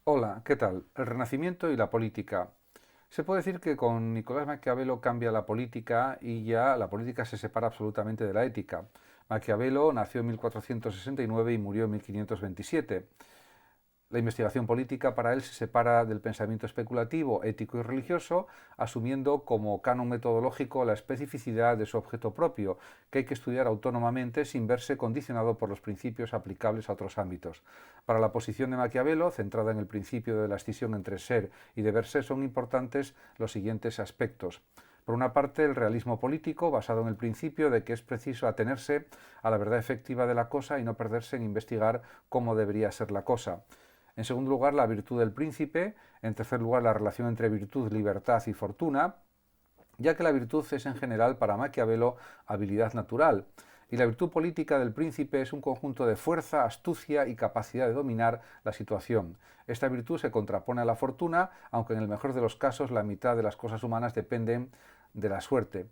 Hola, ¿qué tal? El Renacimiento y la política. Se puede decir que con Nicolás Maquiavelo cambia la política y ya la política se separa absolutamente de la ética. Maquiavelo nació en 1469 y murió en 1527. La investigación política para él se separa del pensamiento especulativo, ético y religioso, asumiendo como canon metodológico la especificidad de su objeto propio, que hay que estudiar autónomamente sin verse condicionado por los principios aplicables a otros ámbitos. Para la posición de Maquiavelo, centrada en el principio de la escisión entre ser y deber ser, son importantes los siguientes aspectos. Por una parte, el realismo político, basado en el principio de que es preciso atenerse a la verdad efectiva de la cosa y no perderse en investigar cómo debería ser la cosa. En segundo lugar, la virtud del príncipe. En tercer lugar, la relación entre virtud, libertad y fortuna, ya que la virtud es en general para Maquiavelo habilidad natural. Y la virtud política del príncipe es un conjunto de fuerza, astucia y capacidad de dominar la situación. Esta virtud se contrapone a la fortuna, aunque en el mejor de los casos la mitad de las cosas humanas dependen de la suerte.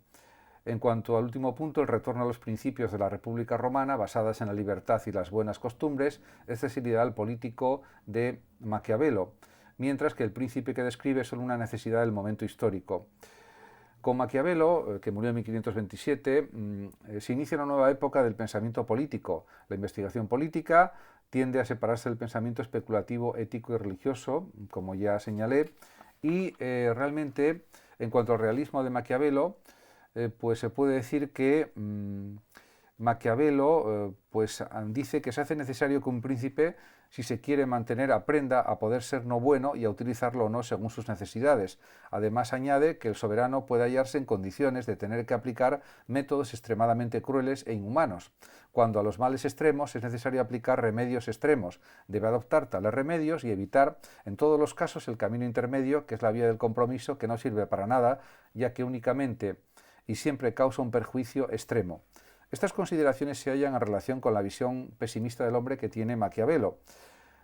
En cuanto al último punto, el retorno a los principios de la República Romana, basadas en la libertad y las buenas costumbres, este es el ideal político de Maquiavelo, mientras que el príncipe que describe es solo una necesidad del momento histórico. Con Maquiavelo, que murió en 1527, se inicia una nueva época del pensamiento político. La investigación política tiende a separarse del pensamiento especulativo, ético y religioso, como ya señalé, y realmente, en cuanto al realismo de Maquiavelo, pues se puede decir que Maquiavelo pues dice que se hace necesario que un príncipe, si se quiere mantener, aprenda a poder ser no bueno y a utilizarlo o no según sus necesidades. Además añade que el soberano puede hallarse en condiciones de tener que aplicar métodos extremadamente crueles e inhumanos. Cuando a los males extremos es necesario aplicar remedios extremos, debe adoptar tales remedios y evitar en todos los casos el camino intermedio, que es la vía del compromiso, que no sirve para nada, ya que únicamente y siempre causa un perjuicio extremo. Estas consideraciones se hallan en relación con la visión pesimista del hombre que tiene Maquiavelo.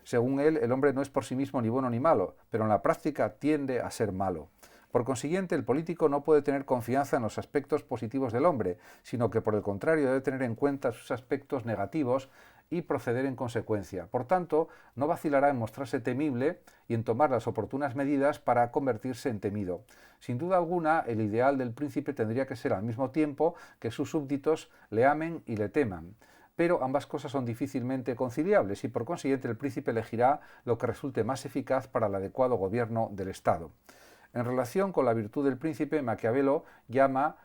Según él, el hombre no es por sí mismo ni bueno ni malo, pero en la práctica tiende a ser malo. Por consiguiente, el político no puede tener confianza en los aspectos positivos del hombre, sino que por el contrario debe tener en cuenta sus aspectos negativos y proceder en consecuencia. Por tanto, no vacilará en mostrarse temible y en tomar las oportunas medidas para convertirse en temido. Sin duda alguna, el ideal del príncipe tendría que ser al mismo tiempo que sus súbditos le amen y le teman. Pero ambas cosas son difícilmente conciliables y por consiguiente el príncipe elegirá lo que resulte más eficaz para el adecuado gobierno del Estado. En relación con la virtud del príncipe, Maquiavelo llama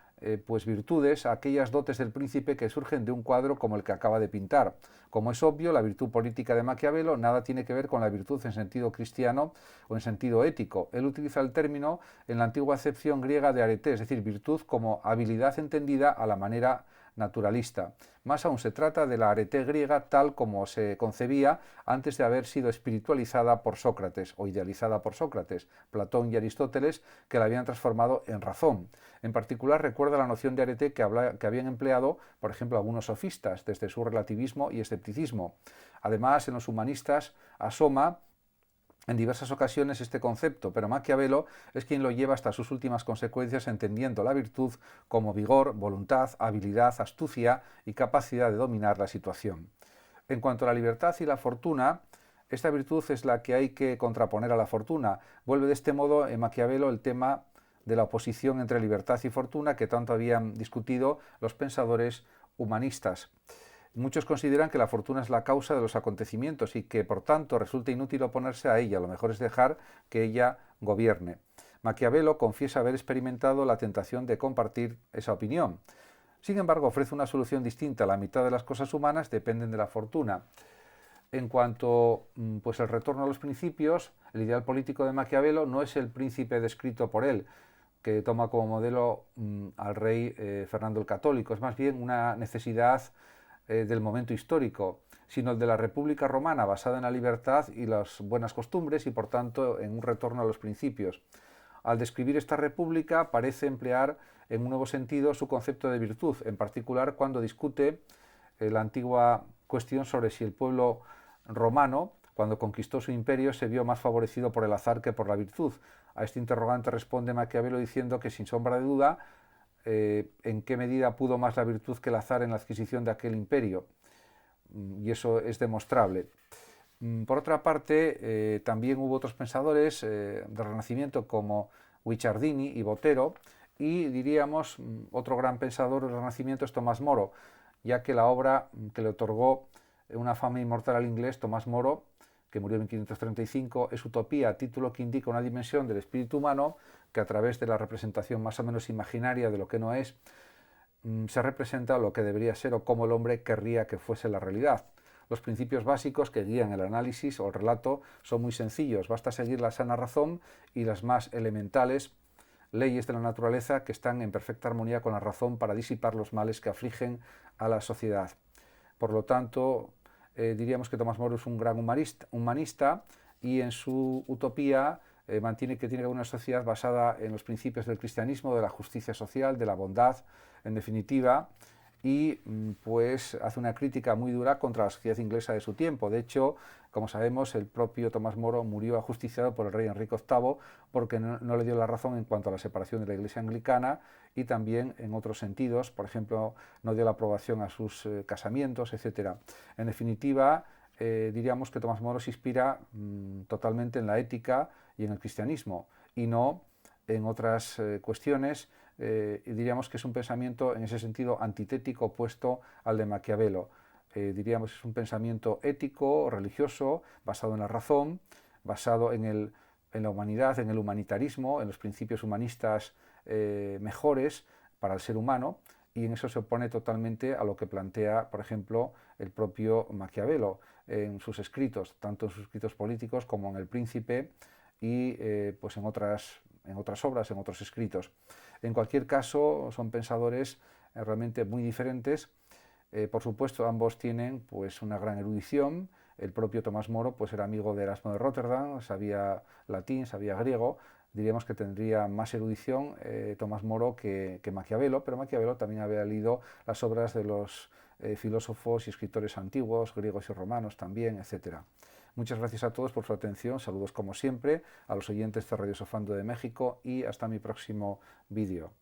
pues virtudes a aquellas dotes del príncipe que surgen de un cuadro como el que acaba de pintar. Como es obvio, la virtud política de Maquiavelo nada tiene que ver con la virtud en sentido cristiano o en sentido ético. Él utiliza el término en la antigua acepción griega de arete, es decir, virtud como habilidad entendida a la manera naturalista. Más aún se trata de la arete griega tal como se concebía antes de haber sido espiritualizada por Sócrates o idealizada por Sócrates, Platón y Aristóteles, que la habían transformado en razón. En particular recuerda la noción de arete que habían empleado, por ejemplo, algunos sofistas, desde su relativismo y escepticismo. Además, en los humanistas asoma en diversas ocasiones este concepto, pero Maquiavelo es quien lo lleva hasta sus últimas consecuencias, entendiendo la virtud como vigor, voluntad, habilidad, astucia y capacidad de dominar la situación. En cuanto a la libertad y la fortuna, esta virtud es la que hay que contraponer a la fortuna. Vuelve de este modo en Maquiavelo el tema de la oposición entre libertad y fortuna que tanto habían discutido los pensadores humanistas. Muchos consideran que la fortuna es la causa de los acontecimientos y que por tanto resulta inútil oponerse a ella, lo mejor es dejar que ella gobierne. Maquiavelo confiesa haber experimentado la tentación de compartir esa opinión. Sin embargo, ofrece una solución distinta. La mitad de las cosas humanas dependen de la fortuna. En cuanto pues el retorno a los principios, el ideal político de Maquiavelo no es el príncipe descrito por él, que toma como modelo al rey Fernando el Católico, es más bien una necesidad del momento histórico, sino el de la República Romana, basada en la libertad y las buenas costumbres y por tanto en un retorno a los principios. Al describir esta república parece emplear en un nuevo sentido su concepto de virtud, en particular cuando discute la antigua cuestión sobre si el pueblo romano, cuando conquistó su imperio, se vio más favorecido por el azar que por la virtud. A este interrogante responde Maquiavelo diciendo que sin sombra de duda en qué medida pudo más la virtud que el azar en la adquisición de aquel imperio. Y eso es demostrable. Por otra parte, también hubo otros pensadores del Renacimiento como Guicciardini y Botero, y diríamos otro gran pensador del Renacimiento es Tomás Moro, ya que la obra que le otorgó una fama inmortal al inglés, Tomás Moro, que murió en 1535, es Utopía, título que indica una dimensión del espíritu humano que a través de la representación más o menos imaginaria de lo que no es, se representa lo que debería ser o cómo el hombre querría que fuese la realidad. Los principios básicos que guían el análisis o el relato son muy sencillos, basta seguir la sana razón y las más elementales leyes de la naturaleza que están en perfecta armonía con la razón para disipar los males que afligen a la sociedad. Por lo tanto, diríamos que Tomás Moro es un gran humanista y en su utopía mantiene que tiene una sociedad basada en los principios del cristianismo, de la justicia social, de la bondad, en definitiva, y pues hace una crítica muy dura contra la sociedad inglesa de su tiempo. De hecho, como sabemos, el propio Tomás Moro murió ajusticiado por el rey Enrique VIII porque no le dio la razón en cuanto a la separación de la Iglesia anglicana y también en otros sentidos, por ejemplo, no dio la aprobación a sus casamientos, etc. En definitiva, diríamos que Tomás Moro se inspira totalmente en la ética y en el cristianismo y no en otras cuestiones. Diríamos que es un pensamiento en ese sentido antitético, opuesto al de Maquiavelo. Diríamos que es un pensamiento ético, religioso, basado en la razón, basado en la humanidad, en el humanitarismo, en los principios humanistas mejores para el ser humano, y en eso se opone totalmente a lo que plantea, por ejemplo, el propio Maquiavelo en sus escritos, tanto en sus escritos políticos como en El Príncipe y pues en otras obras, en otros escritos. En cualquier caso, son pensadores realmente muy diferentes. Por supuesto, ambos tienen pues, una gran erudición. El propio Tomás Moro pues, era amigo de Erasmo de Rotterdam, sabía latín, sabía griego. Diríamos que tendría más erudición Tomás Moro que Maquiavelo, pero Maquiavelo también había leído las obras de los filósofos y escritores antiguos, griegos y romanos también, etc. Muchas gracias a todos por su atención, saludos como siempre a los oyentes de Radio Sofando de México y hasta mi próximo vídeo.